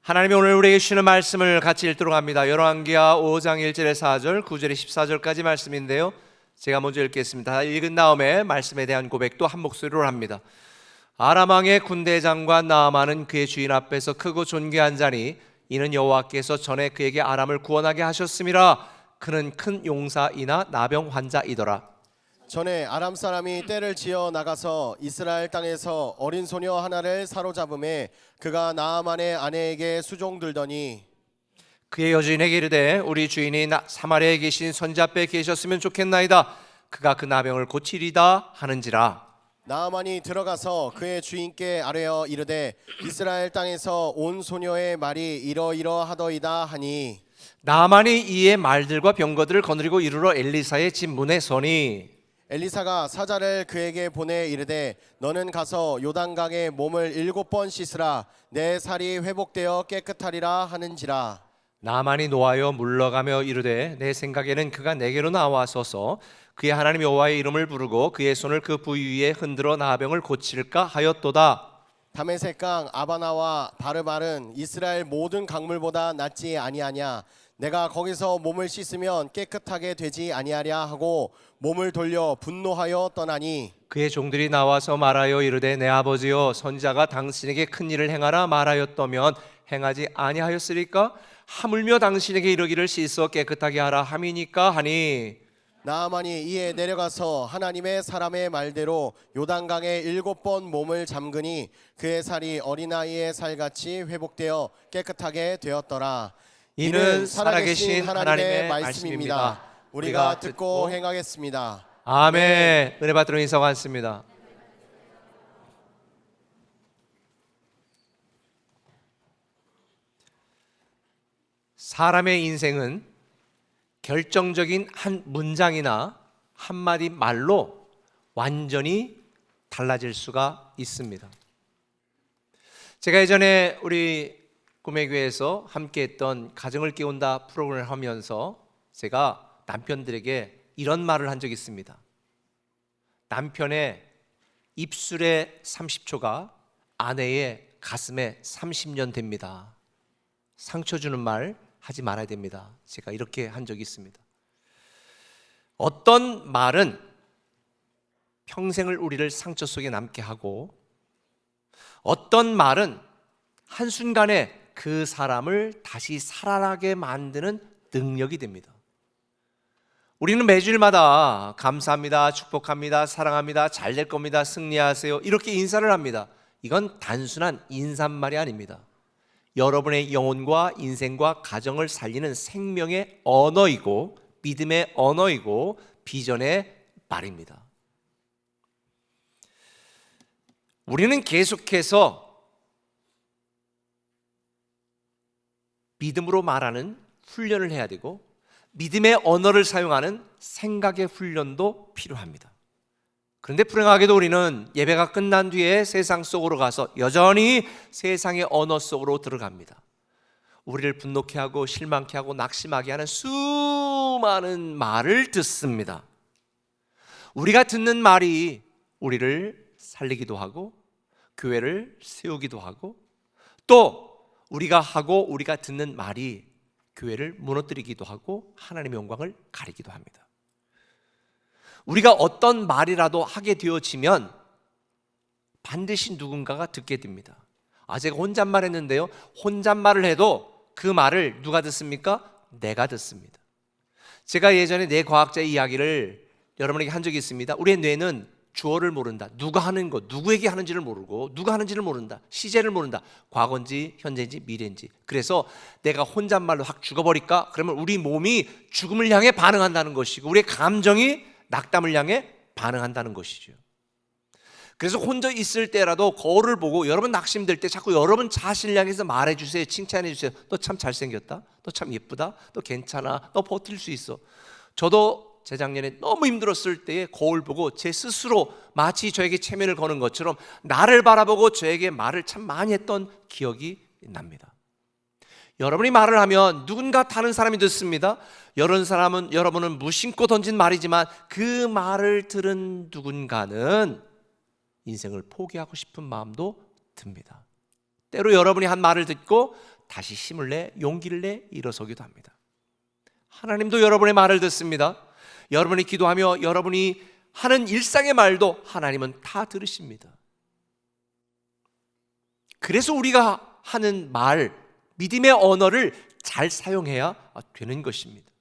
하나님이 오늘 우리에게 주시는 말씀을 같이 읽도록 합니다. 열왕기하 5장 1절에 4절, 9절에 14절까지 말씀인데요, 제가 먼저 읽겠습니다. 읽은 다음에 말씀에 대한 고백도 한 목소리로 합니다. 아람 왕의 군대 장관 나아만은 그의 주인 앞에서 크고 존귀한 자니 이는 여호와께서 전에 그에게 아람을 구원하게 하셨음이라. 그는 큰 용사이나 나병 환자이더라. 전에 아람 사람이 떼를 지어 나가서 이스라엘 땅에서 어린 소녀 하나를 사로잡음에 그가 나아만의 아내에게 수종들더니 그의 여주인에게 이르되 우리 주인이 사마리아에 계신 선지 앞에 계셨으면 좋겠나이다. 그가 그 나병을 고치리다 하는지라. 나아만이 들어가서 그의 주인께 아뢰어 이르되 이스라엘 땅에서 온 소녀의 말이 이러이러하더이다 하니 나아만이 이에 말들과 병거들을 거느리고 이르러 엘리사의 집 문에 서니 엘리사가 사자를 그에게 보내 이르되 너는 가서 요단강에 몸을 7번 씻으라 내 살이 회복되어 깨끗하리라 하는지라. 나아만이 노하여 물러가며 이르되 내 생각에는 그가 내게로 나와서서 그의 하나님 여호와의 이름을 부르고 그의 손을 그 부위 위에 흔들어 나병을 고칠까 하였도다. 다메섹강 아바나와 바르발은 이스라엘 모든 강물보다 낫지 아니하냐. 내가 거기서 몸을 씻으면 깨끗하게 되지 아니하랴 하고 몸을 돌려 분노하여 떠나니 그의 종들이 나와서 말하여 이르되 내 아버지여 선지자가 당신에게 큰 일을 행하라 말하였다면 행하지 아니하였으리까? 하물며 당신에게 이르기를 씻어 깨끗하게 하라 함이니까 하니 나아만이 이에 내려가서 하나님의 사람의 말대로 요단강에 7번 몸을 잠그니 그의 살이 어린아이의 살같이 회복되어 깨끗하게 되었더라. 이는 살아계신 하나님의 말씀입니다. 우리가 듣고 행하겠습니다. 아멘. 은혜 받들어 인사가 왔습니다. 사람의 인생은 결정적인 한 문장이나 한마디 말로 완전히 달라질 수가 있습니다. 제가 예전에 우리 꿈의교회에서 함께했던 가정을 깨운다 프로그램을 하면서 제가 남편들에게 이런 말을 한 적이 있습니다. 남편의 입술의 30초가 아내의 가슴에 30년 됩니다. 상처 주는 말 하지 말아야 됩니다. 제가 이렇게 한 적이 있습니다. 어떤 말은 평생을 우리를 상처 속에 남게 하고 어떤 말은 한순간에 그 사람을 다시 살아나게 만드는 능력이 됩니다. 우리는 매주일마다 감사합니다, 축복합니다, 사랑합니다, 잘 될 겁니다, 승리하세요 이렇게 인사를 합니다. 이건 단순한 인사말이 아닙니다. 여러분의 영혼과 인생과 가정을 살리는 생명의 언어이고 믿음의 언어이고 비전의 말입니다. 우리는 계속해서 믿음으로 말하는 훈련을 해야 되고 믿음의 언어를 사용하는 생각의 훈련도 필요합니다. 그런데 불행하게도 우리는 예배가 끝난 뒤에 세상 속으로 가서 여전히 세상의 언어 속으로 들어갑니다. 우리를 분노케 하고 실망케 하고 낙심하게 하는 수많은 말을 듣습니다. 우리가 듣는 말이 우리를 살리기도 하고 교회를 세우기도 하고 또 우리가 하고 우리가 듣는 말이 교회를 무너뜨리기도 하고 하나님의 영광을 가리기도 합니다. 우리가 어떤 말이라도 하게 되어지면 반드시 누군가가 듣게 됩니다. 제가 혼잣말 했는데요, 혼잣말을 해도 그 말을 누가 듣습니까? 내가 듣습니다. 제가 예전에 뇌과학자의 이야기를 여러분에게 한 적이 있습니다. 우리의 뇌는 주어를 모른다. 누가 하는 것, 누구에게 하는지를 모르고 누가 하는지를 모른다. 시제를 모른다. 과거인지 현재인지 미래인지. 그래서 내가 혼잣말로 확 죽어버릴까? 그러면 우리 몸이 죽음을 향해 반응한다는 것이고 우리의 감정이 낙담을 향해 반응한다는 것이죠. 그래서 혼자 있을 때라도 거울을 보고 여러분 낙심될 때 자꾸 여러분 자신을 향해서 말해주세요. 칭찬해주세요. 너 참 잘생겼다. 너 참 예쁘다. 너 괜찮아. 너 버틸 수 있어. 저도 재작년에 너무 힘들었을 때에 거울 보고 제 스스로 마치 저에게 체면을 거는 것처럼 나를 바라보고 저에게 말을 참 많이 했던 기억이 납니다. 여러분이 말을 하면 누군가 다른 사람이 듣습니다. 여러분은 무심코 던진 말이지만 그 말을 들은 누군가는 인생을 포기하고 싶은 마음도 듭니다. 때로 여러분이 한 말을 듣고 다시 힘을 내 용기를 내 일어서기도 합니다. 하나님도 여러분의 말을 듣습니다. 여러분이 기도하며 여러분이 하는 일상의 말도 하나님은 다 들으십니다. 그래서 우리가 하는 말, 믿음의 언어를 잘 사용해야 되는 것입니다.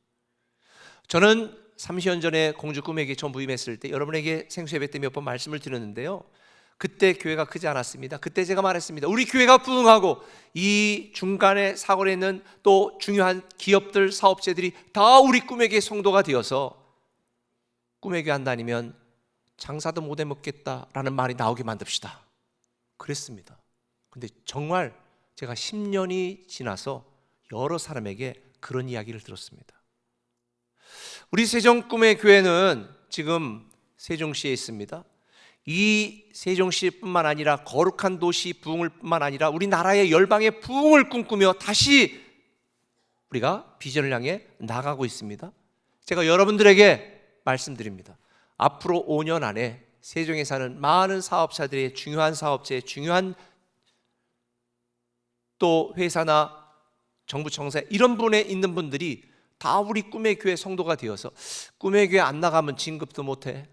저는 30년 전에 공주 꿈에게 처음 부임했을 때 여러분에게 생수예배 때 몇 번 말씀을 드렸는데요, 그때 교회가 크지 않았습니다. 그때 제가 말했습니다. 우리 교회가 부흥하고 이 중간에 사거리에 있는 또 중요한 기업들, 사업체들이 다 우리 꿈에게 성도가 되어서 꿈에게 안 다니면 장사도 못 해먹겠다라는 말이 나오게 만듭시다. 그랬습니다. 근데 정말 제가 10년이 지나서 여러 사람에게 그런 이야기를 들었습니다. 우리 세종 꿈의 교회는 지금 세종시에 있습니다. 이 세종시뿐만 아니라 거룩한 도시 부흥을 뿐만 아니라 우리나라의 열방의 부흥을 꿈꾸며 다시 우리가 비전을 향해 나가고 있습니다. 제가 여러분들에게 말씀드립니다. 앞으로 5년 안에 세종에 사는 많은 사업자들의 중요한 사업체의 중요한 또 회사나 정부 청사 이런 분에 있는 분들이 다 우리 꿈의 교회 성도가 되어서 꿈의 교회 안 나가면 진급도 못해,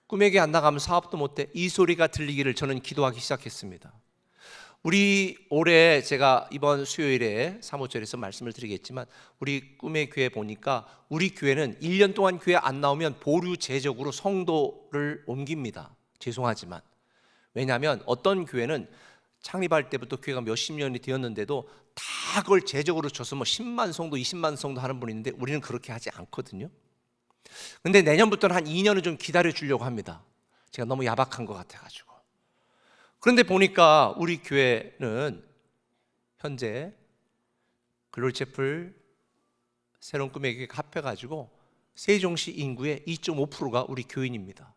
꿈의 교회 안 나가면 사업도 못해, 이 소리가 들리기를 저는 기도하기 시작했습니다. 우리 올해 제가 이번 수요일에 사무처에서 말씀을 드리겠지만 우리 꿈의 교회 보니까 우리 교회는 1년 동안 교회 안 나오면 보류 제적으로 성도를 옮깁니다. 죄송하지만. 왜냐하면 어떤 교회는 창립할 때부터 교회가 몇십 년이 되었는데도 다 그걸 제적으로 줘서 뭐 10만 성도, 20만 성도 하는 분이 있는데 우리는 그렇게 하지 않거든요. 근데 내년부터는 한 2년은 좀 기다려 주려고 합니다. 제가 너무 야박한 것 같아가지고. 그런데 보니까 우리 교회는 현재 글로리채플 새로운 꿈의 교회가 합해가지고 세종시 인구의 2.5%가 우리 교인입니다.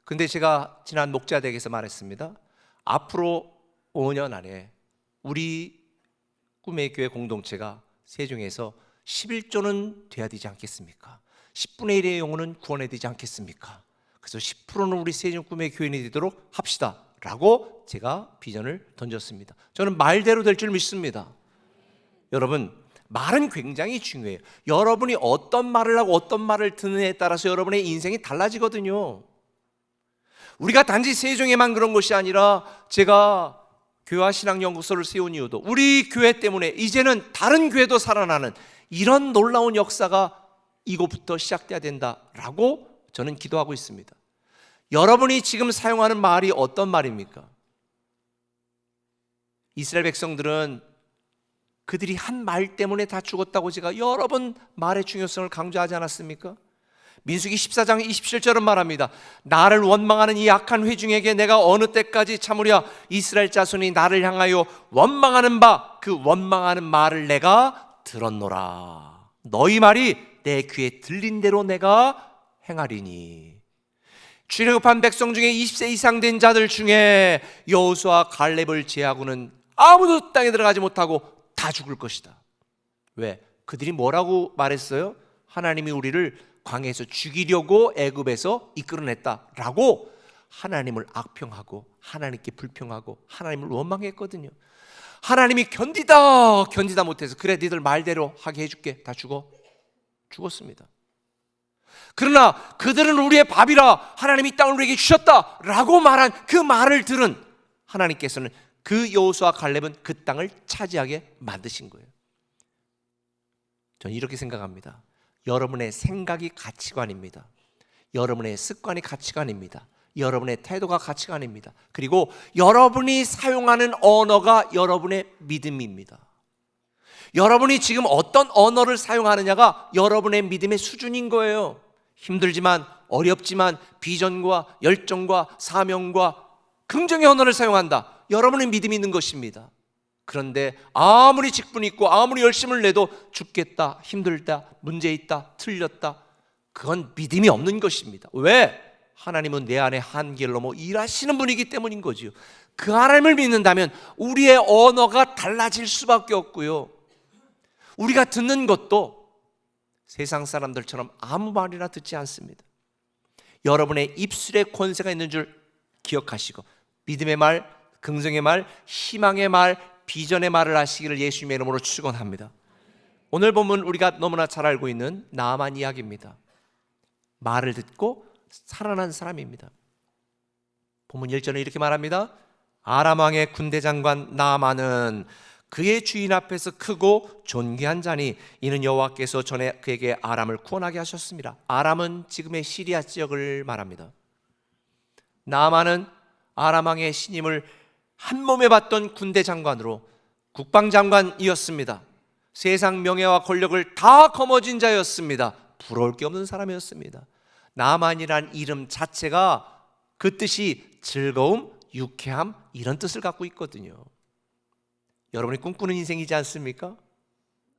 근데 제가 지난 목자대회에서 말했습니다. 앞으로 5년 안에 우리 꿈의 교회 공동체가 세종에서 11조는 돼야 되지 않겠습니까? 10분의 1의 영혼은 구원해야 되지 않겠습니까? 그래서 10%는 우리 세종 꿈의 교인이 되도록 합시다 라고 제가 비전을 던졌습니다. 저는 말대로 될 줄 믿습니다. 여러분, 말은 굉장히 중요해요. 여러분이 어떤 말을 하고 어떤 말을 듣느냐에 따라서 여러분의 인생이 달라지거든요. 우리가 단지 세종에만 그런 것이 아니라 제가 교회와 신앙연구소를 세운 이유도 우리 교회 때문에 이제는 다른 교회도 살아나는 이런 놀라운 역사가 이곳부터 시작돼야 된다라고 저는 기도하고 있습니다. 여러분이 지금 사용하는 말이 어떤 말입니까? 이스라엘 백성들은 그들이 한 말 때문에 다 죽었다고 제가 여러 번 말의 중요성을 강조하지 않았습니까? 민수기 14장 27절은 말합니다. 나를 원망하는 이 악한 회중에게 내가 어느 때까지 참으랴? 이스라엘 자손이 나를 향하여 원망하는 바 그 원망하는 말을 내가 들었노라. 너희 말이 내 귀에 들린 대로 내가 행하리니. 출애굽한 백성 중에 20세 이상 된 자들 중에 여호수아 갈렙을 제하고는 아무도 땅에 들어가지 못하고 다 죽을 것이다. 왜? 그들이 뭐라고 말했어요? 하나님이 우리를 광야에서 죽이려고 애굽에서 이끌어냈다라고 하나님을 악평하고 하나님께 불평하고 하나님을 원망했거든요. 하나님이 견디다 못해서 그래 니들 말대로 하게 해줄게, 다 죽었습니다. 그러나 그들은 우리의 밥이라 하나님이 이 땅을 우리에게 주셨다라고 말한 그 말을 들은 하나님께서는 그 여호수아 갈렙은 그 땅을 차지하게 만드신 거예요. 저는 이렇게 생각합니다. 여러분의 생각이 가치관입니다. 여러분의 습관이 가치관입니다. 여러분의 태도가 가치관입니다. 그리고 여러분이 사용하는 언어가 여러분의 믿음입니다. 여러분이 지금 어떤 언어를 사용하느냐가 여러분의 믿음의 수준인 거예요. 힘들지만 어렵지만 비전과 열정과 사명과 긍정의 언어를 사용한다. 여러분의 믿음이 있는 것입니다. 그런데 아무리 직분이 있고 아무리 열심을 내도 죽겠다, 힘들다, 문제 있다, 틀렸다, 그건 믿음이 없는 것입니다. 왜? 하나님은 내 안에 한계를 넘어 일하시는 분이기 때문인 거지요. 그 하나님을 믿는다면 우리의 언어가 달라질 수밖에 없고요, 우리가 듣는 것도 세상 사람들처럼 아무 말이나 듣지 않습니다. 여러분의 입술에 권세가 있는 줄 기억하시고 믿음의 말, 긍정의 말, 희망의 말, 비전의 말을 하시기를 예수님의 이름으로 축원합니다. 오늘 본문 우리가 너무나 잘 알고 있는 나아만 이야기입니다. 말을 듣고 살아난 사람입니다. 본문 1절에 이렇게 말합니다. 아람 왕의 군대 장관 나아만은 그의 주인 앞에서 크고 존귀한 자니 이는 여호와께서 전에 그에게 아람을 구원하게 하셨습니다. 아람은 지금의 시리아 지역을 말합니다. 나아만은 아람 왕의 신임을 한 몸에 받던 군대 장관으로 국방장관이었습니다. 세상 명예와 권력을 다 거머쥔 자였습니다. 부러울 게 없는 사람이었습니다. 나아만이란 이름 자체가 그 뜻이 즐거움, 유쾌함 이런 뜻을 갖고 있거든요. 여러분이 꿈꾸는 인생이지 않습니까?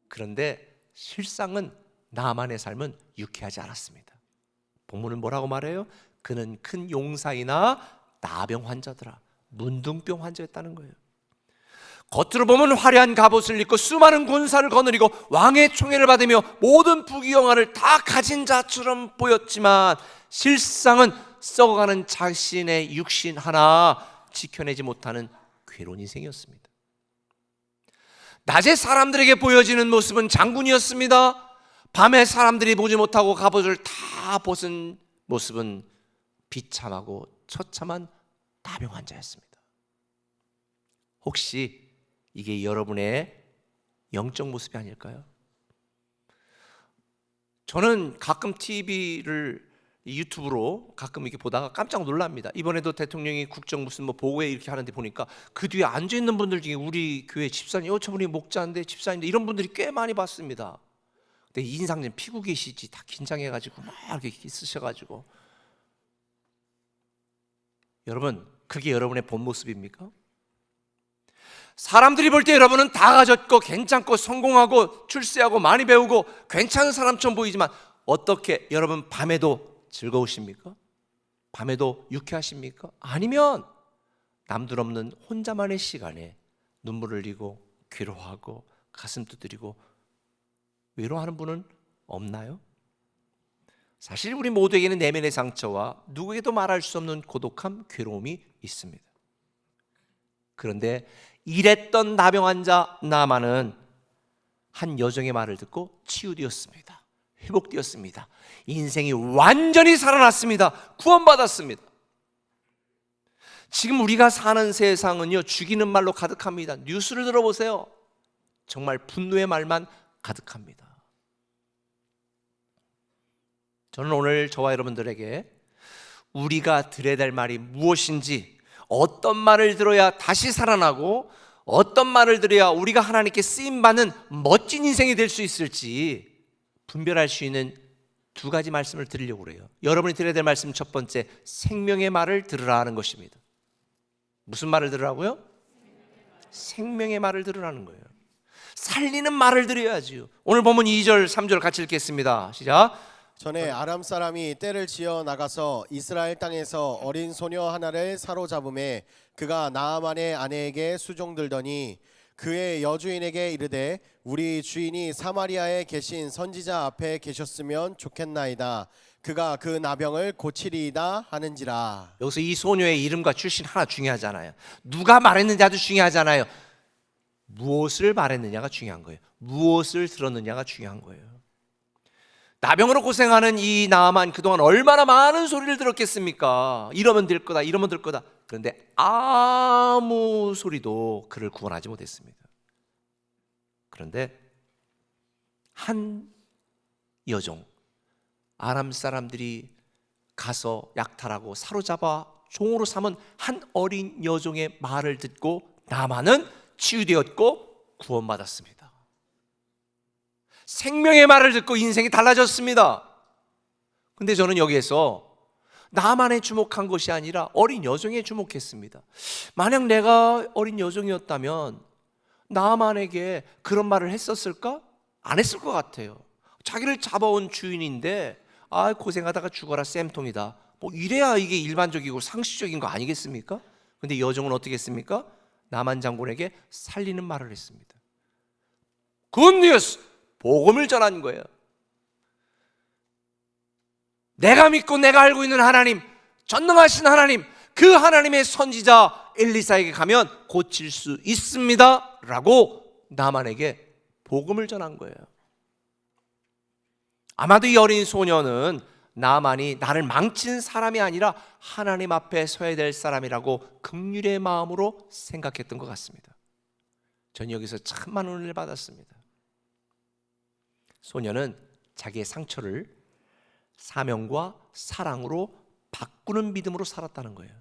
그런데 실상은 나아만의 삶은 유쾌하지 않았습니다. 본문은 뭐라고 말해요? 그는 큰 용사이나 나병 환자더라. 문둥병 환자였다는 거예요. 겉으로 보면 화려한 갑옷을 입고 수많은 군사를 거느리고 왕의 총애를 받으며 모든 부귀영화를 다 가진 자처럼 보였지만 실상은 썩어가는 자신의 육신 하나 지켜내지 못하는 괴로운 인생이었습니다. 낮에 사람들에게 보여지는 모습은 장군이었습니다. 밤에 사람들이 보지 못하고 갑옷을 다 벗은 모습은 비참하고 처참한 나병 환자였습니다. 혹시 이게 여러분의 영적 모습이 아닐까요? 저는 가끔 TV를 유튜브로 가끔 이렇게 보다가 깜짝 놀랍니다. 이번에도 대통령이 국정 무슨 뭐 보고회 이렇게 하는데 보니까 그 뒤에 앉아 있는 분들 중에 우리 교회 집사님, 저분이 목자인데 집사인데 이런 분들이 꽤 많이 봤습니다. 근데 인상 좀 피고 계시지 다 긴장해가지고 막 이렇게 있으셔가지고 여러분 그게 여러분의 본 모습입니까? 사람들이 볼 때 여러분은 다 가졌고 괜찮고 성공하고 출세하고 많이 배우고 괜찮은 사람처럼 보이지만 어떻게 여러분 밤에도 즐거우십니까? 밤에도 유쾌하십니까? 아니면 남들 없는 혼자만의 시간에 눈물을 흘리고 괴로워하고 가슴 두드리고 외로워하는 분은 없나요? 사실 우리 모두에게는 내면의 상처와 누구에게도 말할 수 없는 고독함, 괴로움이 있습니다. 그런데 이랬던 나병 환자 나아만은 한 여종의 말을 듣고 치유되었습니다. 회복되었습니다. 인생이 완전히 살아났습니다. 구원받았습니다. 지금 우리가 사는 세상은요 죽이는 말로 가득합니다. 뉴스를 들어보세요. 정말 분노의 말만 가득합니다. 저는 오늘 저와 여러분들에게 우리가 들어야 될 말이 무엇인지, 어떤 말을 들어야 다시 살아나고 어떤 말을 들어야 우리가 하나님께 쓰임받는 멋진 인생이 될 수 있을지 분별할 수 있는 두 가지 말씀을 드리려고 그래요. 여러분이 들어야 될 말씀 첫 번째, 생명의 말을 들으라 하는 것입니다. 무슨 말을 들으라고요? 생명의 말을 들으라는 거예요. 살리는 말을 들어야지요. 오늘 보면 2절 3절 같이 읽겠습니다. 시작. 전에 아람 사람이 떼를 지어 나가서 이스라엘 땅에서 어린 소녀 하나를 사로잡음에 그가 나아만의 아내에게 수종들더니 그의 여주인에게 이르되 우리 주인이 사마리아에 계신 선지자 앞에 계셨으면 좋겠나이다. 그가 그 나병을 고치리이다 하는지라. 여기서 이 소녀의 이름과 출신 하나 중요하잖아요. 누가 말했는지 아주 중요하잖아요. 무엇을 말했느냐가 중요한 거예요. 무엇을 들었느냐가 중요한 거예요. 나병으로 고생하는 이 나아만 그동안 얼마나 많은 소리를 들었겠습니까? 이러면 될 거다, 이러면 될 거다. 그런데 아무 소리도 그를 구원하지 못했습니다. 그런데 한 여종, 아람 사람들이 가서 약탈하고 사로잡아 종으로 삼은 한 어린 여종의 말을 듣고 나아만은 치유되었고 구원받았습니다. 생명의 말을 듣고 인생이 달라졌습니다. 근데 저는 여기에서 나만에 주목한 것이 아니라 어린 여종에 주목했습니다. 만약 내가 어린 여종이었다면 나만에게 그런 말을 했었을까? 안 했을 것 같아요. 자기를 잡아온 주인인데 고생하다가 죽어라 쌤통이다, 뭐 이래야 이게 일반적이고 상식적인 거 아니겠습니까? 근데 여종은 어떻게 했습니까? 나만 장군에게 살리는 말을 했습니다. 굿뉴스, 복음을 전한 거예요. 내가 믿고 내가 알고 있는 하나님, 전능하신 하나님, 그 하나님의 선지자 엘리사에게 가면 고칠 수 있습니다 라고 나만에게 복음을 전한 거예요. 아마도 이 어린 소녀는 나만이 나를 망친 사람이 아니라 하나님 앞에 서야 될 사람이라고 긍휼의 마음으로 생각했던 것 같습니다. 전 여기서 참 많은 은혜를 받았습니다. 소녀는 자기의 상처를 사명과 사랑으로 바꾸는 믿음으로 살았다는 거예요.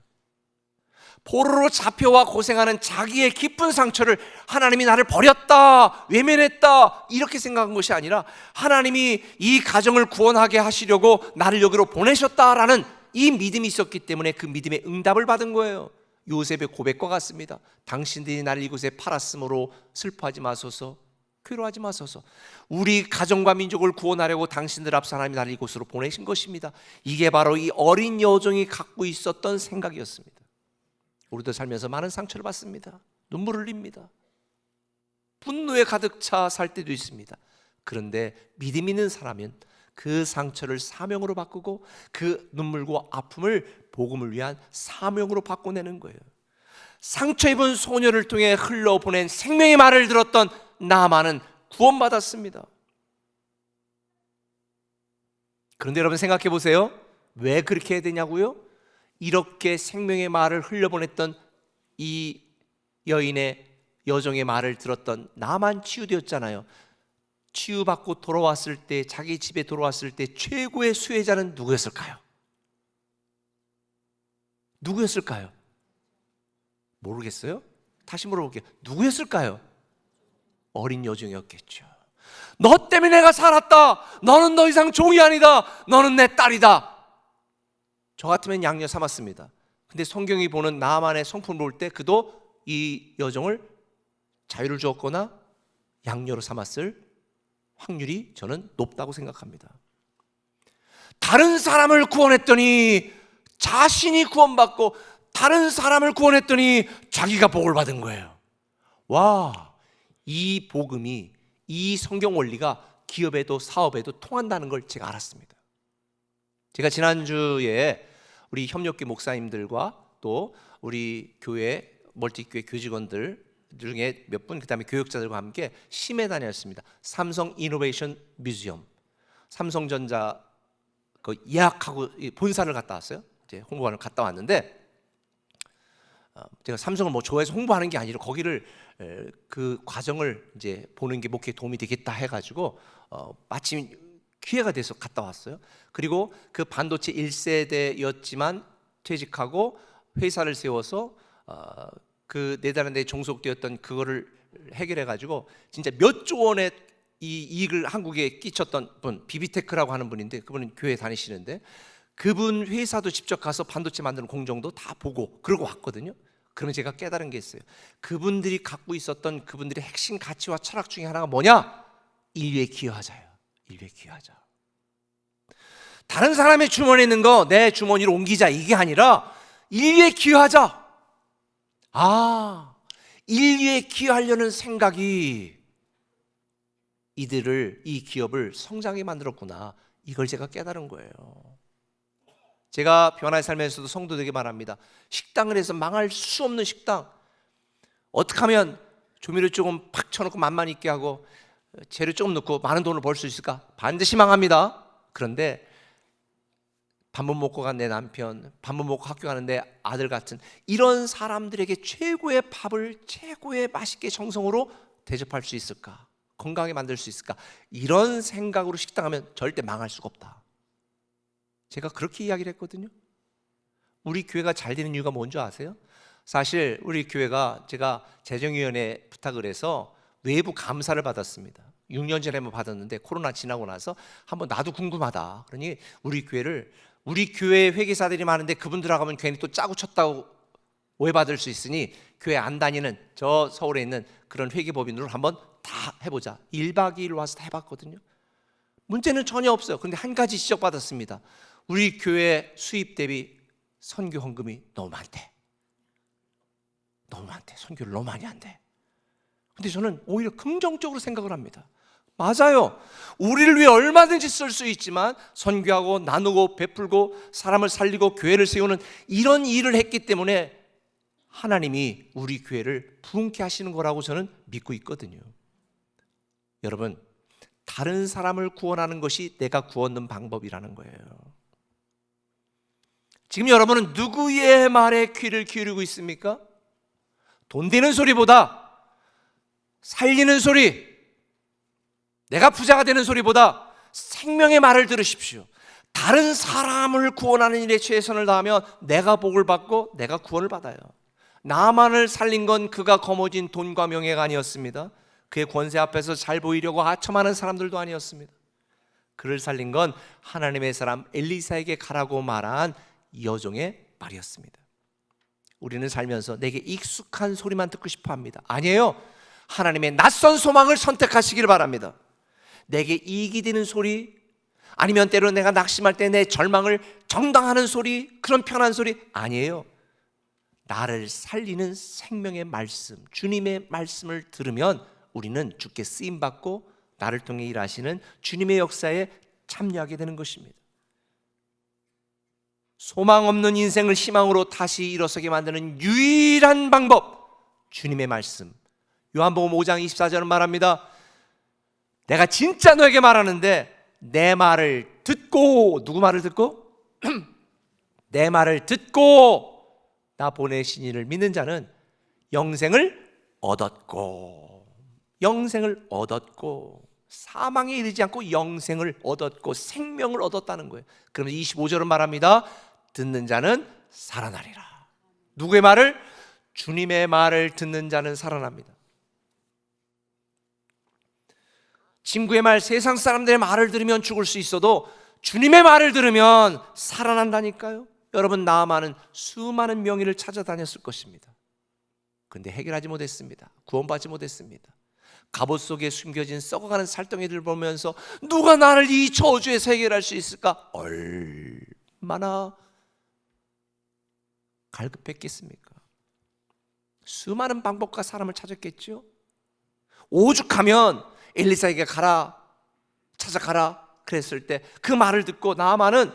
포로로 잡혀와 고생하는 자기의 깊은 상처를 하나님이 나를 버렸다, 외면했다 이렇게 생각한 것이 아니라 하나님이 이 가정을 구원하게 하시려고 나를 여기로 보내셨다라는 이 믿음이 있었기 때문에 그 믿음의 응답을 받은 거예요. 요셉의 고백과 같습니다. 당신들이 나를 이곳에 팔았으므로 슬퍼하지 마소서, 괴로워하지 마소서. 우리 가정과 민족을 구원하려고 당신들 앞서 하나님이 나를 이곳으로 보내신 것입니다. 이게 바로 이 어린 여종이 갖고 있었던 생각이었습니다. 우리도 살면서 많은 상처를 받습니다. 눈물을 흘립니다. 분노에 가득 차 살 때도 있습니다. 그런데 믿음 있는 사람은 그 상처를 사명으로 바꾸고 그 눈물과 아픔을 복음을 위한 사명으로 바꿔내는 거예요. 상처 입은 소녀를 통해 흘러보낸 생명의 말을 들었던 나만은 구원받았습니다. 그런데 여러분 생각해 보세요. 왜 그렇게 해야 되냐고요? 이렇게 생명의 말을 흘려보냈던 이 여종의 말을 들었던 나만 치유되었잖아요. 치유받고 돌아왔을 때, 자기 집에 돌아왔을 때 최고의 수혜자는 누구였을까요? 누구였을까요? 모르겠어요? 다시 물어볼게요. 누구였을까요? 어린 여종이었겠죠. 너 때문에 내가 살았다. 너는 더 이상 종이 아니다. 너는 내 딸이다. 저 같으면 양녀 삼았습니다. 근데 성경이 보는 나만의 성품을 볼 때 그도 이 여종을 자유를 주었거나 양녀로 삼았을 확률이 저는 높다고 생각합니다. 다른 사람을 구원했더니 자신이 구원받고 다른 사람을 구원했더니 자기가 복을 받은 거예요. 와, 이 복음이, 이 성경 원리가 기업에도 사업에도 통한다는 걸 제가 알았습니다. 제가 지난주에 우리 협력교 목사님들과 또 우리 교회 멀티교회 교직원들 중에 몇 분, 그다음에 교육자들과 함께 심해 다녔습니다. 삼성 이노베이션 뮤지엄, 삼성전자 그 예약하고 본사를 갔다 왔어요. 이제 홍보하러 갔다 왔는데 제가 삼성을 뭐 좋아해서 홍보하는 게 아니라 거기를 그 과정을 이제 보는 게 목회에 도움이 되겠다 해가지고 마침 기회가 돼서 갔다 왔어요. 그리고 그 반도체 1세대였지만 퇴직하고 회사를 세워서 그 네덜란드에 종속되었던 그거를 해결해가지고 진짜 몇 조 원의 이 이익을 한국에 끼쳤던 분, 비비테크라고 하는 분인데 그분은 교회 다니시는데 그분 회사도 직접 가서 반도체 만드는 공정도 다 보고 그러고 왔거든요. 그러면 제가 깨달은 게 있어요. 그분들이 갖고 있었던 그분들의 핵심 가치와 철학 중에 하나가 뭐냐? 인류에 기여하자예요. 인류에 기여하자. 다른 사람의 주머니에 있는 거 내 주머니로 옮기자 이게 아니라 인류에 기여하자. 아, 인류에 기여하려는 생각이 이들을, 이 기업을 성장하게 만들었구나. 이걸 제가 깨달은 거예요. 제가 변화의 삶에서도 성도들에게 말합니다. 식당을 해서 망할 수 없는 식당, 어떻게 하면 조미료 조금 팍 쳐놓고 맛만 있게 하고 재료 조금 넣고 많은 돈을 벌 수 있을까? 반드시 망합니다. 그런데 밥 못 먹고 간 내 남편, 밥 못 먹고 학교 가는데 아들 같은 이런 사람들에게 최고의 밥을 최고의 맛있게 정성으로 대접할 수 있을까? 건강하게 만들 수 있을까? 이런 생각으로 식당하면 절대 망할 수가 없다. 제가 그렇게 이야기를 했거든요. 우리 교회가 잘 되는 이유가 뭔지 아세요? 사실 우리 교회가 제가 재정위원회 부탁을 해서 외부 감사를 받았습니다. 6년 전에 한번 받았는데 코로나 지나고 나서 한번 나도 궁금하다. 그러니 우리 교회 회계사들이 많은데 그분들하고 하면 괜히 또 짜고 쳤다고 오해받을 수 있으니 교회 안 다니는 저 서울에 있는 그런 회계법인으로 한번 다 해보자. 1박 2일 와서 다 해봤거든요. 문제는 전혀 없어요. 그런데 한 가지 지적받았습니다. 우리 교회 수입 대비 선교 헌금이 너무 많대. 너무 많대. 선교를 너무 많이 한대. 근데 저는 오히려 긍정적으로 생각을 합니다. 맞아요. 우리를 위해 얼마든지 쓸 수 있지만 선교하고 나누고 베풀고 사람을 살리고 교회를 세우는 이런 일을 했기 때문에 하나님이 우리 교회를 부흥케 하시는 거라고 저는 믿고 있거든요. 여러분, 다른 사람을 구원하는 것이 내가 구원받는 방법이라는 거예요. 지금 여러분은 누구의 말에 귀를 기울이고 있습니까? 돈 되는 소리보다, 살리는 소리, 내가 부자가 되는 소리보다 생명의 말을 들으십시오. 다른 사람을 구원하는 일에 최선을 다하면 내가 복을 받고 내가 구원을 받아요. 나만을 살린 건 그가 거머쥔 돈과 명예가 아니었습니다. 그의 권세 앞에서 잘 보이려고 하첨하는 사람들도 아니었습니다. 그를 살린 건 하나님의 사람 엘리사에게 가라고 말한 여종의 말이었습니다. 우리는 살면서 내게 익숙한 소리만 듣고 싶어 합니다. 아니에요. 하나님의 낯선 소망을 선택하시길 바랍니다. 내게 이익이 되는 소리, 아니면 때로 내가 낙심할 때 내 절망을 정당하는 소리, 그런 편한 소리 아니에요. 나를 살리는 생명의 말씀, 주님의 말씀을 들으면 우리는 주께 쓰임받고 나를 통해 일하시는 주님의 역사에 참여하게 되는 것입니다. 소망 없는 인생을 희망으로 다시 일어서게 만드는 유일한 방법, 주님의 말씀. 요한복음 5장 24절은 말합니다. 내가 진짜 너에게 말하는데 내 말을 듣고, 누구 말을 듣고? 내 말을 듣고 나 보내신 이를 믿는 자는 영생을 얻었고, 영생을 얻었고, 사망에 이르지 않고 영생을 얻었고 생명을 얻었다는 거예요. 그러면 25절은 말합니다. 듣는 자는 살아나리라. 누구의 말을? 주님의 말을 듣는 자는 살아납니다. 친구의 말, 세상 사람들의 말을 들으면 죽을 수 있어도 주님의 말을 들으면 살아난다니까요. 여러분, 나아만은 수많은 명의를 찾아다녔을 것입니다. 그런데 해결하지 못했습니다. 구원받지 못했습니다. 갑옷 속에 숨겨진 썩어가는 살덩이들을 보면서 누가 나를 이 저주에서 해결할 수 있을까? 얼마나 갈급했겠습니까? 수많은 방법과 사람을 찾았겠죠. 오죽하면 엘리사에게 가라, 찾아가라 그랬을 때 그 말을 듣고 나아만은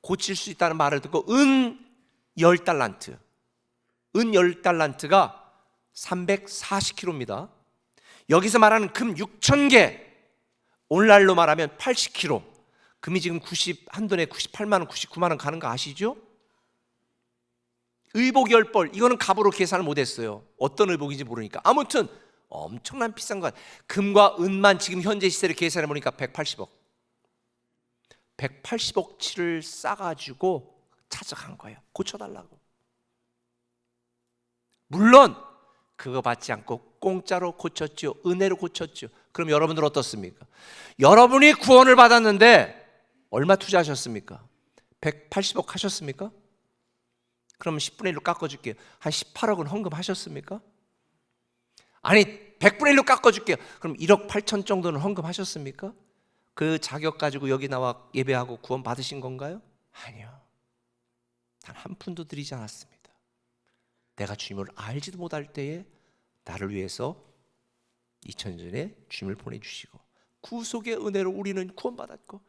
고칠 수 있다는 말을 듣고 은 10달란트, 은 10달란트가 340kg입니다. 여기서 말하는 금 6,000개, 오늘날로 말하면 80kg, 금이 지금 한 돈에 98만 원, 99만 원 가는 거 아시죠? 의복 10벌, 이거는 값으로 계산을 못했어요. 어떤 의복인지 모르니까. 아무튼 엄청난 비싼 것. 금과 은만 지금 현재 시세를 계산해 보니까 180억. 180억치를 싸가지고 찾아간 거예요. 고쳐달라고. 물론 그거 받지 않고 공짜로 고쳤죠. 은혜로 고쳤죠. 그럼 여러분들 어떻습니까? 여러분이 구원을 받았는데 얼마 투자하셨습니까? 180억 하셨습니까? 그럼 10분의 1로 깎아줄게요. 한 18억은 헌금하셨습니까? 아니 100분의 1로 깎아줄게요. 그럼 1억 8천 정도는 헌금하셨습니까? 그 자격 가지고 여기 나와 예배하고 구원 받으신 건가요? 아니요. 단 한 푼도 드리지 않았습니다. 내가 주님을 알지도 못할 때에 나를 위해서 2000년 전에 주님을 보내주시고 구속의 은혜로 우리는 구원받았고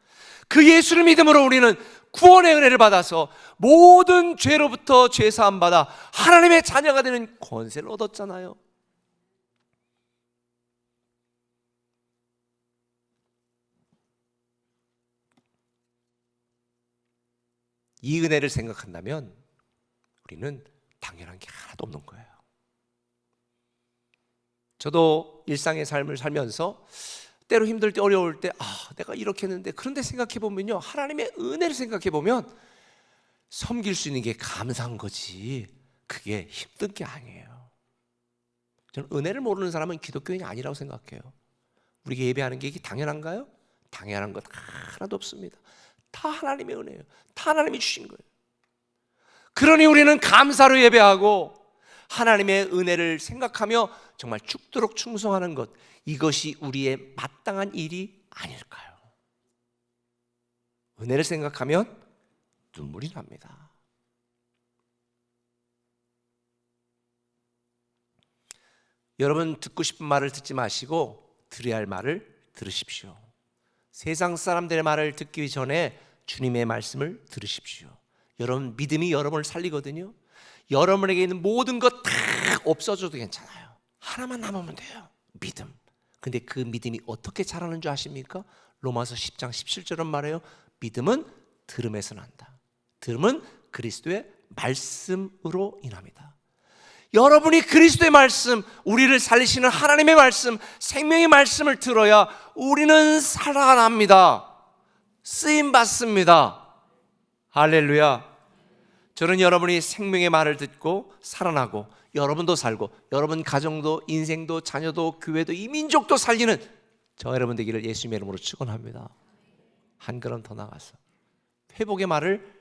그 예수를 믿음으로 우리는 구원의 은혜를 받아서 모든 죄로부터 죄사함 받아 하나님의 자녀가 되는 권세를 얻었잖아요. 이 은혜를 생각한다면 우리는 당연한 게 하나도 없는 거예요. 저도 일상의 삶을 살면서 때로 힘들 때 어려울 때 내가 이렇게 했는데, 그런데 생각해보면요, 하나님의 은혜를 생각해보면 섬길 수 있는 게 감사한 거지 그게 힘든 게 아니에요. 저는 은혜를 모르는 사람은 기독교인이 아니라고 생각해요. 우리가 예배하는 게 이게 당연한가요? 당연한 것 하나도 없습니다. 다 하나님의 은혜예요. 다 하나님이 주신 거예요. 그러니 우리는 감사로 예배하고 하나님의 은혜를 생각하며 정말 죽도록 충성하는 것, 이것이 우리의 마땅한 일이 아닐까요? 은혜를 생각하면 눈물이 납니다. 여러분, 듣고 싶은 말을 듣지 마시고 들어야 할 말을 들으십시오. 세상 사람들의 말을 듣기 전에 주님의 말씀을 들으십시오. 여러분, 믿음이 여러분을 살리거든요. 여러분에게 있는 모든 것 다 없어져도 괜찮아요. 하나만 남으면 돼요. 믿음. 근데 그 믿음이 어떻게 자라는 줄 아십니까? 로마서 10장 17절은 말해요. 믿음은 들음에서 난다. 들음은 그리스도의 말씀으로 인합니다. 여러분이 그리스도의 말씀, 우리를 살리시는 하나님의 말씀, 생명의 말씀을 들어야 우리는 살아납니다. 쓰임 받습니다. 할렐루야. 저는 여러분이 생명의 말을 듣고 살아나고, 여러분도 살고, 여러분 가정도, 인생도, 자녀도, 교회도, 이 민족도 살리는 저 여러분 되기를 예수님의 이름으로 축원합니다. 한 걸음 더 나가서 회복의 말을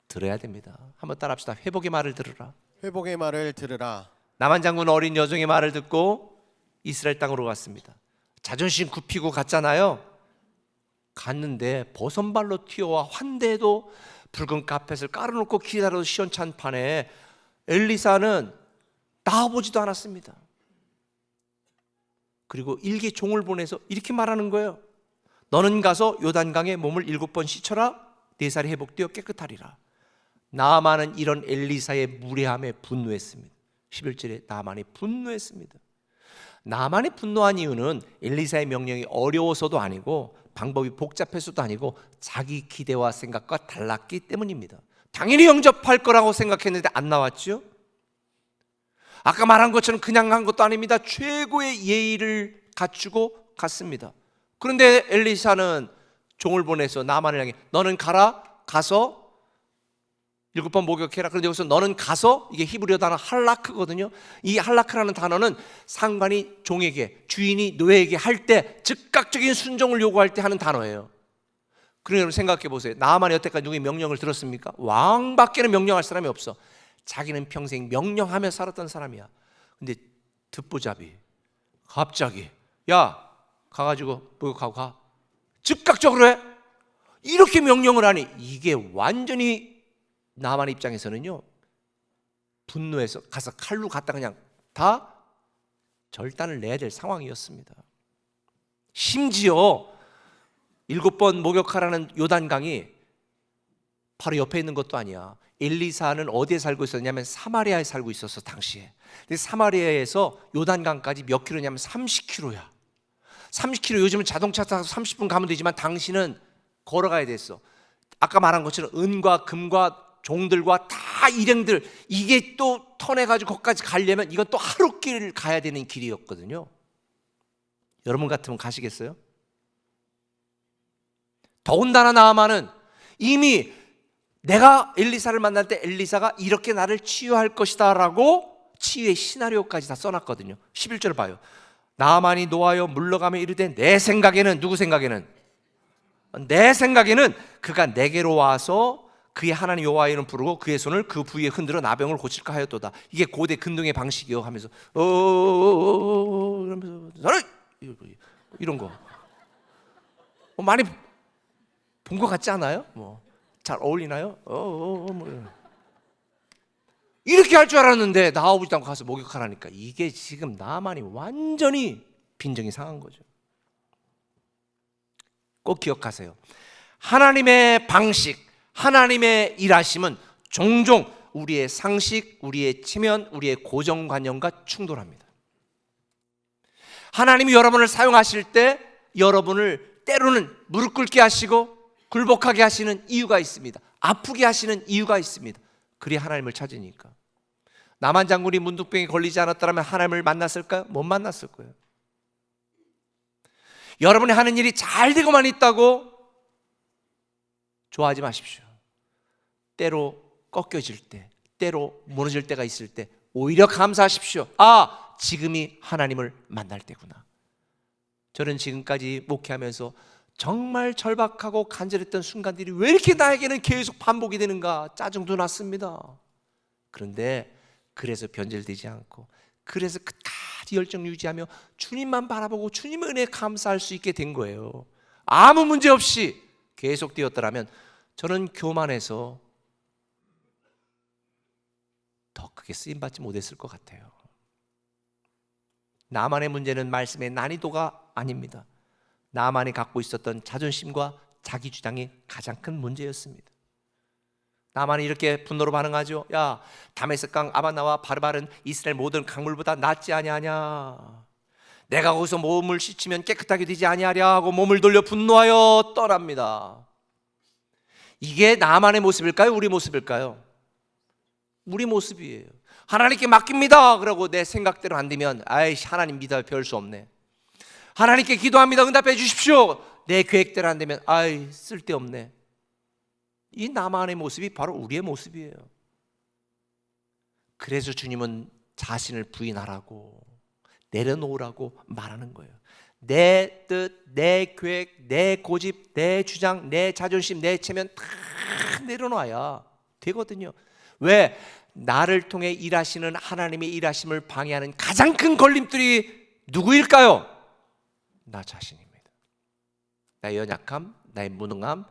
들어야 됩니다. 한번 따라합시다. 회복의 말을 들으라. 회복의 말을 들으라. 나만 장군 어린 여종의 말을 듣고 이스라엘 땅으로 갔습니다. 자존심 굽히고 갔잖아요. 갔는데 버선발로 튀어와 환대도 붉은 카펫을 깔아놓고 기다려도 시원찮은 판에 엘리사는 나와보지도 않았습니다. 그리고 일개 종을 보내서 이렇게 말하는 거예요. 너는 가서 요단강에 몸을 7번 씻어라. 4살이 회복되어 깨끗하리라. 나아만은 이런 엘리사의 무례함에 분노했습니다. 11절에 나아만이 분노했습니다. 나아만이 분노한 이유는 엘리사의 명령이 어려워서도 아니고 방법이 복잡해서도 아니고 자기 기대와 생각과 달랐기 때문입니다. 당연히 영접할 거라고 생각했는데 안 나왔죠. 아까 말한 것처럼 그냥 간 것도 아닙니다. 최고의 예의를 갖추고 갔습니다. 그런데 엘리사는 종을 보내서 나만을 향해 너는 가서 7번 목욕해라. 그런데 여기서 너는 가서, 이게 히브리어 단어 할라크거든요. 이 할라크라는 단어는 상관이 종에게, 주인이 노예에게 할 때 즉각적인 순종을 요구할 때 하는 단어예요. 그러니 여러분 생각해 보세요. 나아만이 여태까지 누구의 명령을 들었습니까? 왕밖에는 명령할 사람이 없어. 자기는 평생 명령하며 살았던 사람이야. 근데 듣보잡이 갑자기 야 가가지고 목욕하고 가. 즉각적으로 해. 이렇게 명령을 하니 이게 완전히 나만 입장에서는요, 분노해서 가서 칼로 갖다 그냥 다 절단을 내야 될 상황이었습니다. 심지어 7번 목욕하라는 요단강이 바로 옆에 있는 것도 아니야. 엘리사는 어디에 살고 있었냐면 사마리아에 살고 있었어 당시에. 근데 사마리아에서 요단강까지 몇 킬로냐면 30킬로야. 30킬로, 요즘은 자동차 타서 30분 가면 되지만 당시는 걸어가야 됐어. 아까 말한 것처럼 은과 금과 종들과 다 일행들, 이게 또 터내가지고 거기까지 가려면 이건 또 하루 길을 가야 되는 길이었거든요. 여러분 같으면 가시겠어요? 더군다나 나아만은 이미 내가 엘리사를 만날 때 엘리사가 이렇게 나를 치유할 것이다 라고 치유의 시나리오까지 다 써놨거든요. 11절을 봐요. 나아만이 노하여 물러가며 이르되 내 생각에는, 누구 생각에는? 내 생각에는 그가 내게로 와서 그의 하나님 여호와의 이름 부르고 그의 손을 그 부위에 흔들어 나병을 고칠까 하였도다. 이게 고대 근동의 방식이요 하면서 이러면서 이런 거 많이 본 것 같지 않아요? 잘 어울리나요? 이렇게 할 줄 알았는데 나와보지도 않고 가서 목욕하라니까 이게 지금 나만이 완전히 빈정이 상한 거죠. 꼭 기억하세요. 하나님의 방식, 하나님의 일하심은 종종 우리의 상식, 우리의 체면, 우리의 고정관념과 충돌합니다. 하나님이 여러분을 사용하실 때 여러분을 때로는 무릎 꿇게 하시고 굴복하게 하시는 이유가 있습니다. 아프게 하시는 이유가 있습니다. 그리 하나님을 찾으니까. 나만 장군이 문둥병에 걸리지 않았다면 하나님을 만났을까요? 못 만났을 거예요. 여러분이 하는 일이 잘 되고만 있다고 좋아하지 마십시오. 때로 꺾여질 때, 때로 무너질 때가 있을 때 오히려 감사하십시오. 아, 지금이 하나님을 만날 때구나. 저는 지금까지 목회하면서 정말 절박하고 간절했던 순간들이 왜 이렇게 나에게는 계속 반복이 되는가 짜증도 났습니다. 그런데 그래서 변절되지 않고, 그래서 끝까지 열정 유지하며 주님만 바라보고 주님의 은혜에 감사할 수 있게 된 거예요. 아무 문제 없이 계속 되었더라면 저는 교만해서 더 크게 쓰임받지 못했을 것 같아요. 나만의 문제는 말씀의 난이도가 아닙니다. 나만이 갖고 있었던 자존심과 자기 주장이 가장 큰 문제였습니다. 나만이 이렇게 분노로 반응하죠. 야, 다메섹강 아바나와 바르바른 이스라엘 모든 강물보다 낫지 아니하냐. 내가 거기서 몸을 씻으면 깨끗하게 되지 아니하랴 하고 몸을 돌려 분노하여 떠납니다. 이게 나만의 모습일까요? 우리 모습일까요? 우리 모습이에요. 하나님께 맡깁니다 그러고 내 생각대로 안 되면 아이씨, 하나님 믿어야 별 수 없네. 하나님께 기도합니다, 응답해 주십시오. 내 계획대로 안 되면 아이, 쓸데없네. 이 나만의 모습이 바로 우리의 모습이에요. 그래서 주님은 자신을 부인하라고, 내려놓으라고 말하는 거예요. 내 뜻, 내 계획, 내 고집, 내 주장, 내 자존심, 내 체면 다 내려놔야 되거든요. 왜? 나를 통해 일하시는 하나님의 일하심을 방해하는 가장 큰 걸림돌이 누구일까요? 나 자신입니다. 나의 연약함, 나의 무능함,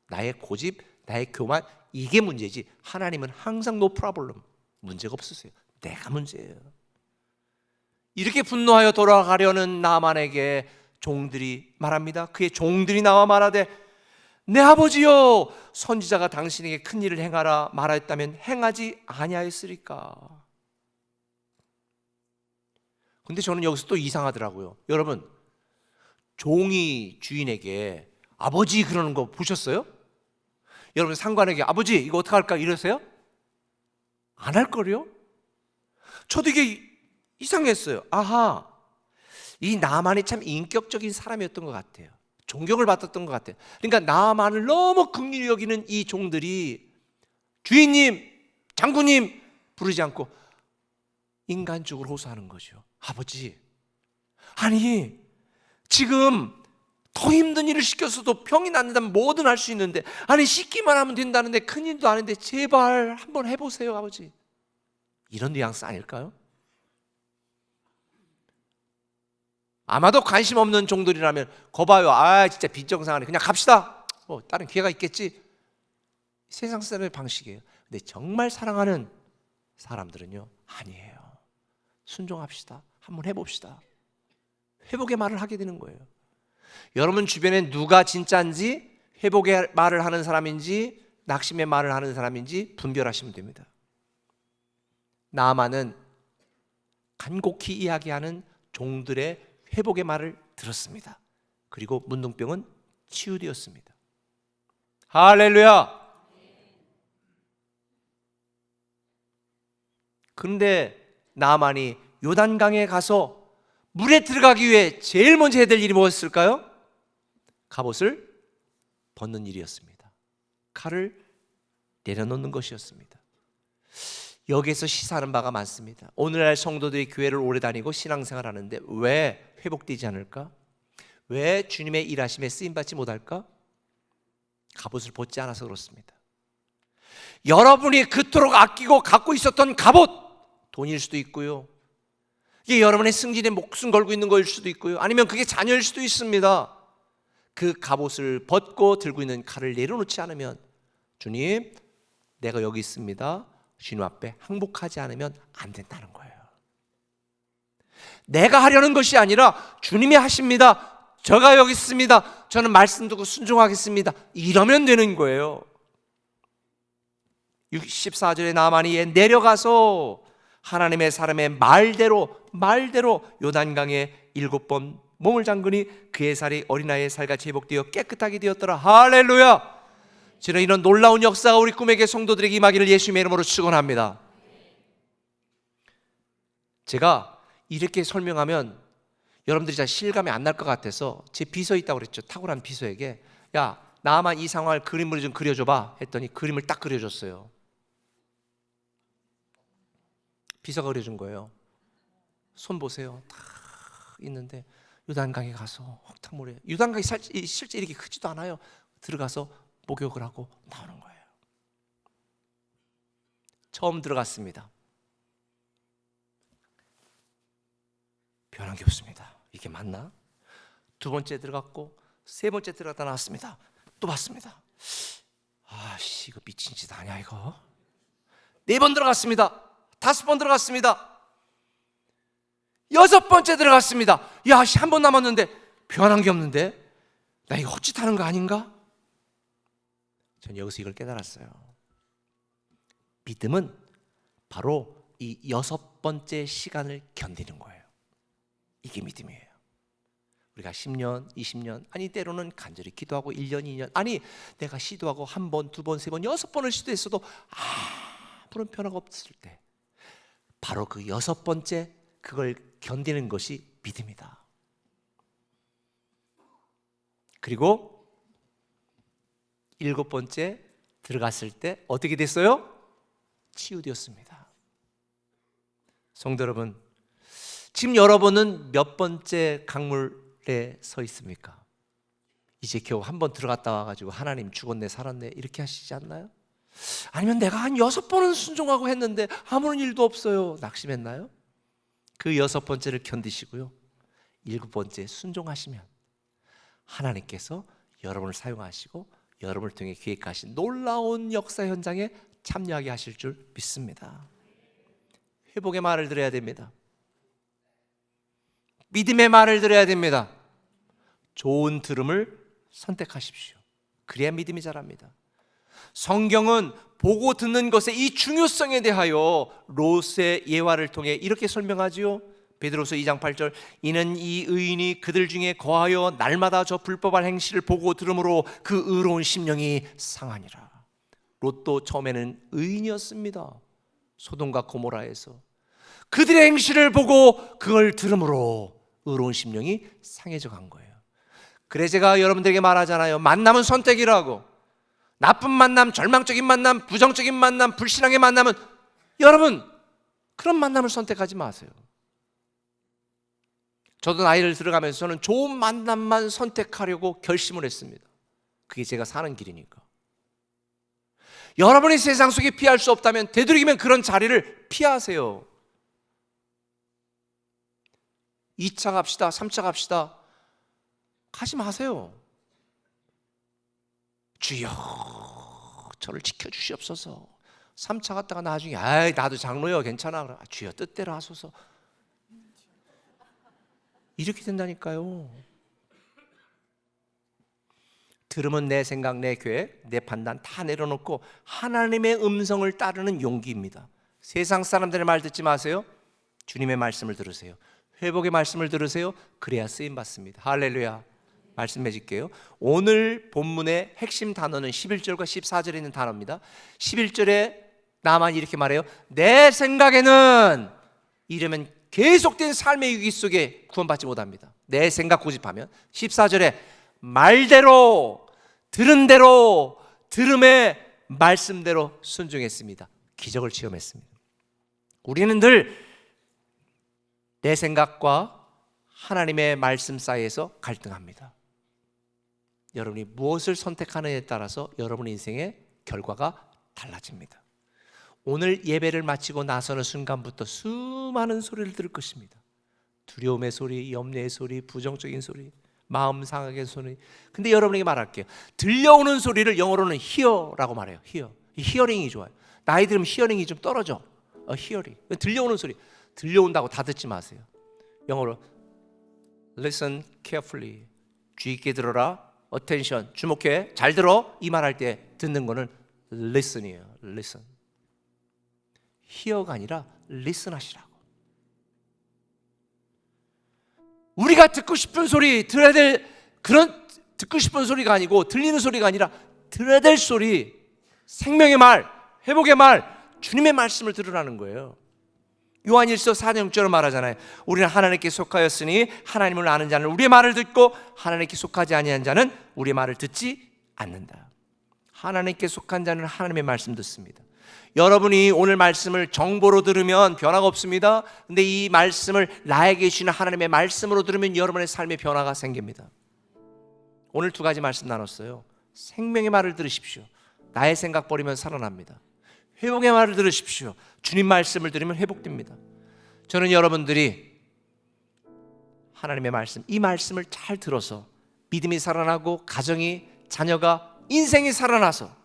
나의 고집, 나의 교만, 이게 문제지 하나님은 항상 no problem, 문제가 없으세요. 내가 문제예요. 이렇게 분노하여 돌아가려는 나만에게 종들이 말합니다. 그의 종들이 나와 말하되 내 아버지여, 선지자가 당신에게 큰 일을 행하라 말하였다면 행하지 아니하였으리까. 근데 저는 여기서 또 이상하더라고요. 여러분, 종이 주인에게 아버지 그러는 거 보셨어요? 여러분, 상관에게 아버지 이거 어떡할까 이러세요? 안 할 거요? 저도 이게 이상했어요. 아하, 이 나만이 참 인격적인 사람이었던 것 같아요. 존경을 받았던 것 같아요. 그러니까 나만을 너무 긍휼히 여기는 이 종들이 주인님, 장군님 부르지 않고 인간적으로 호소하는 거죠. 아버지, 아니 지금 더 힘든 일을 시켰어도 병이 낫는다면 뭐든 할 수 있는데, 아니 씻기만 하면 된다는데 큰일도 아닌데 제발 한번 해보세요 아버지. 이런 뉘앙스 아닐까요? 아마도 관심 없는 종들이라면 거봐요, 아 진짜 빈정상하네, 그냥 갑시다, 뭐 다른 기회가 있겠지. 세상 사람의 방식이에요. 근데 정말 사랑하는 사람들은요, 아니에요. 순종합시다, 한번 해봅시다. 회복의 말을 하게 되는 거예요. 여러분 주변에 누가 진짜인지, 회복의 말을 하는 사람인지, 낙심의 말을 하는 사람인지 분별하시면 됩니다. 나아만은 간곡히 이야기하는 종들의 회복의 말을 들었습니다. 그리고 문둥병은 치유되었습니다. 할렐루야. 그런데 나아만이 요단강에 가서 물에 들어가기 위해 제일 먼저 해야 될 일이 무엇일까요? 갑옷을 벗는 일이었습니다. 칼을 내려놓는 것이었습니다. 여기에서 시사하는 바가 많습니다. 오늘날 성도들이 교회를 오래 다니고 신앙생활 하는데 왜 회복되지 않을까? 왜 주님의 일하심에 쓰임받지 못할까? 갑옷을 벗지 않아서 그렇습니다. 여러분이 그토록 아끼고 갖고 있었던 갑옷, 돈일 수도 있고요, 이게 여러분의 승진에 목숨 걸고 있는 거일 수도 있고요, 아니면 그게 자녀일 수도 있습니다. 그 갑옷을 벗고 들고 있는 칼을 내려놓지 않으면, 주님 내가 여기 있습니다, 주님 앞에 항복하지 않으면 안 된다는 거예요. 내가 하려는 것이 아니라 주님이 하십니다, 제가 여기 있습니다, 저는 말씀 듣고 순종하겠습니다, 이러면 되는 거예요. 64절에 나아만이 내려가서 하나님의 사람의 말대로 요단강에 7번 몸을 잠그니 그의 살이 어린아이의 살같이 회복되어 깨끗하게 되었더라. 할렐루야. 저는 이런 놀라운 역사가 우리 꿈에게 성도들에게 임하기를 예수님의 이름으로 축원합니다. 제가 이렇게 설명하면 여러분들이 잘 실감이 안 날 것 같아서 제 비서 있다고 그랬죠. 탁월한 비서에게, 야 나만 이 상황을 그림으로 좀 그려줘봐 했더니 그림을 딱 그려줬어요. 비서가 그려준 거예요. 손 보세요. 딱 있는데 요단강에 가서 혹탕물에, 요단강이 실제 이렇게 크지도 않아요. 들어가서 목욕을 하고 나오는 거예요. 처음 들어갔습니다. 변한 게 없습니다. 이게 맞나? 두 번째 들어갔고 세 번째 들어갔다 나왔습니다. 또 봤습니다. 아씨 이거 미친 짓 아니야 이거. 4번 들어갔습니다. 5번 들어갔습니다. 6번째 들어갔습니다. 야, 한 번 남았는데 변한 게 없는데. 나 이거 헛짓하는 거 아닌가? 전 여기서 이걸 깨달았어요. 믿음은 바로 이 6번째 시간을 견디는 거예요. 이게 믿음이에요. 우리가 10년, 20년, 아니 때로는 간절히 기도하고 1년, 2년, 아니 내가 시도하고 1번, 2번, 3번, 6번을 시도했어도 아무런 변화가 없을 때 바로 그 6번째 그걸 견디는 것이 믿음이다. 그리고 7번째 들어갔을 때 어떻게 됐어요? 치유되었습니다. 성도 여러분, 지금 여러분은 몇 번째 강물에 서 있습니까? 이제 겨우 한 번 들어갔다 와가지고 하나님 죽었네 살았네 이렇게 하시지 않나요? 아니면 내가 한 6번은 순종하고 했는데 아무런 일도 없어요, 낙심했나요? 그 6번째를 견디시고요, 7번째 순종하시면 하나님께서 여러분을 사용하시고 여러분을 통해 계획하신 놀라운 역사 현장에 참여하게 하실 줄 믿습니다. 회복의 말을 들어야 됩니다. 믿음의 말을 들어야 됩니다. 좋은 들음을 선택하십시오. 그래야 믿음이 자랍니다. 성경은 보고 듣는 것의 이 중요성에 대하여 롯의 예화를 통해 이렇게 설명하지요. 베드로서 2장 8절, 이는 이 의인이 그들 중에 거하여 날마다 저 불법한 행실을 보고 들으므로 그 의로운 심령이 상하니라. 롯도 처음에는 의인이었습니다. 소돔과 고모라에서 그들의 행실을 보고 그걸 들으므로 의로운 심령이 상해져 간 거예요. 그래 제가 여러분들에게 말하잖아요. 만남은 선택이라고. 나쁜 만남, 절망적인 만남, 부정적인 만남, 불신앙의 만남은 여러분 그런 만남을 선택하지 마세요. 저도 나이를 들어가면서는 좋은 만남만 선택하려고 결심을 했습니다. 그게 제가 사는 길이니까. 여러분이 세상 속에 피할 수 없다면 되도록이면 그런 자리를 피하세요. 2차 갑시다, 3차 갑시다, 가지 마세요. 주여 저를 지켜주시옵소서. 3차 갔다가 나중에 나도 장로요 괜찮아, 주여 뜻대로 하소서, 이렇게 된다니까요. 들으면 내 생각, 내 계획, 내 판단 다 내려놓고 하나님의 음성을 따르는 용기입니다. 세상 사람들의 말 듣지 마세요. 주님의 말씀을 들으세요. 회복의 말씀을 들으세요. 그래야 쓰임 받습니다. 할렐루야. 말씀 맺을게요. 오늘 본문의 핵심 단어는 11절과 14절에 있는 단어입니다. 11절에 나만 이렇게 말해요. 내 생각에는 이러면 계속된 삶의 위기 속에 구원받지 못합니다. 내 생각 고집하면. 14절에 말대로 들은 대로 들음의 말씀대로 순종했습니다. 기적을 체험했습니다. 우리는 늘 내 생각과 하나님의 말씀 사이에서 갈등합니다. 여러분이 무엇을 선택하느냐에 따라서 여러분 인생의 결과가 달라집니다. 오늘 예배를 마치고 나서는 순간부터 수많은 소리를 들을 것입니다. 두려움의 소리, 염려의 소리, 부정적인 소리, 마음 상하게 소리. 근데 여러분에게 말할게요. 들려오는 소리를 영어로는 hear라고 말해요. hear. 히어링이 좋아요. 나이 들으면 히어링이 좀 떨어져. 히어링. 들려오는 소리. 들려온다고 다 듣지 마세요. 영어로 listen carefully. 주의 있게 들어라. attention. 주목해. 잘 들어. 이 말할 때 듣는 거는 listen이에요. listen. hear가 아니라 listen 하시라고. 우리가 듣고 싶은 소리 들어야 될 그런 듣고 싶은 소리가 아니고 들리는 소리가 아니라 들어야 될 소리, 생명의 말, 회복의 말, 주님의 말씀을 들으라는 거예요. 요한일서 4장 6절로 말하잖아요. 우리는 하나님께 속하였으니 하나님을 아는 자는 우리의 말을 듣고 하나님께 속하지 아니한 자는 우리의 말을 듣지 않는다. 하나님께 속한 자는 하나님의 말씀 듣습니다. 여러분이 오늘 말씀을 정보로 들으면 변화가 없습니다. 근데 이 말씀을 나에게 주시는 하나님의 말씀으로 들으면 여러분의 삶에 변화가 생깁니다. 오늘 2가지 말씀 나눴어요. 생명의 말을 들으십시오. 나의 생각 버리면 살아납니다. 회복의 말을 들으십시오. 주님 말씀을 들으면 회복됩니다. 저는 여러분들이 하나님의 말씀, 이 말씀을 잘 들어서 믿음이 살아나고 가정이, 자녀가, 인생이 살아나서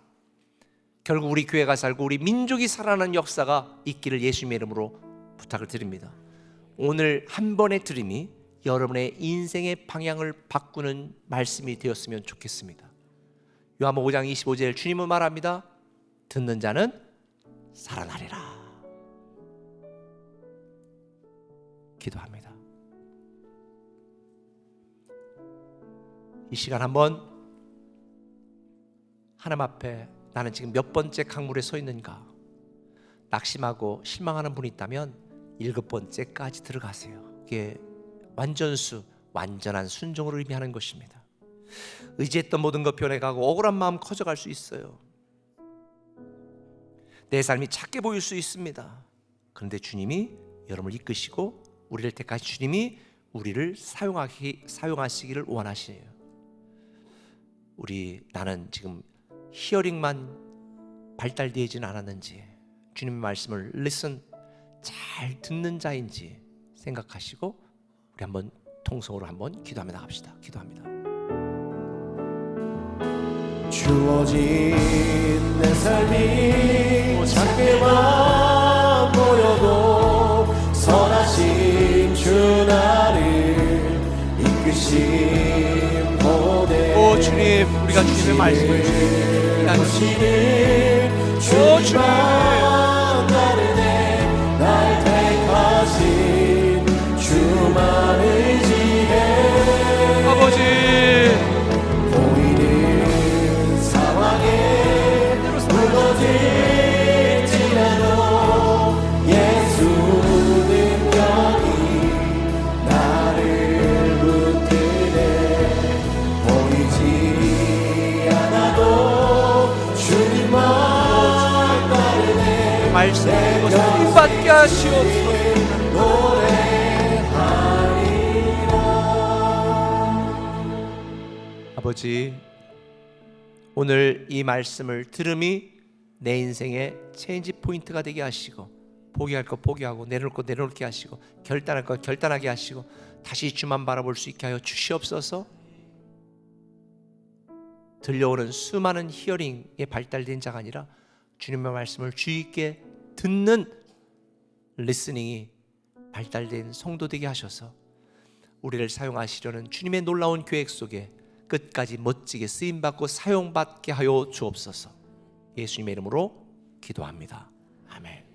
결국 우리 교회가 살고 우리 민족이 살아나는 역사가 있기를 예수님의 이름으로 부탁을 드립니다. 오늘 한 번의 들음이 여러분의 인생의 방향을 바꾸는 말씀이 되었으면 좋겠습니다. 요한복음 5장 25절 주님은 말합니다. 듣는 자는 살아나리라. 기도합니다. 이 시간 한번 하나님 앞에 나는 지금 몇 번째 강물에 서 있는가 낙심하고 실망하는 분이 있다면 7번째까지 들어가세요. 이게 완전수, 완전한 순종을 의미하는 것입니다. 의지했던 모든 것 변해가고 억울한 마음 커져갈 수 있어요. 내 삶이 작게 보일 수 있습니다. 그런데 주님이 여러분을 이끄시고 우리를 택하신 주님이 우리를 사용하시기를 원하시네요. 나는 지금 히어링만 발달되지는 않았는지, 주님의 말씀을 listen, 잘 듣는 자인지 생각하시고 우리 한번 통성으로 한번 기도하며 나갑시다. 기도합니다. 주어진 내 삶이 작게만 보여도 선하신 주 나를 이끄심 보내. 오 주님, 우리가 주님의 말씀을 보시는 주만 따르네. 날 택하신 주만 의지해. 아버지 보이는 상황에 무너질지라도 예수 능력이 나를 붙드네. 보이지 않아도 주님만 따르네. 말씀의 것을 힘받게 하시옵소서. 아버지, 오늘 이 말씀을 들음이 내 인생의 체인지 포인트가 되게 하시고, 포기할 것 포기하고 내놓을 것 내놓게 하시고, 결단할 것 결단하게 하시고, 다시 주만 바라볼 수 있게 하여 주시옵소서. 들려오는 수많은 히어링에 발달된 자가 아니라 주님의 말씀을 주의 있게 듣는 리스닝이 발달된 성도 되게 하셔서 우리를 사용하시려는 주님의 놀라운 계획 속에 끝까지 멋지게 쓰임받고 사용받게 하여 주옵소서. 예수님의 이름으로 기도합니다. 아멘.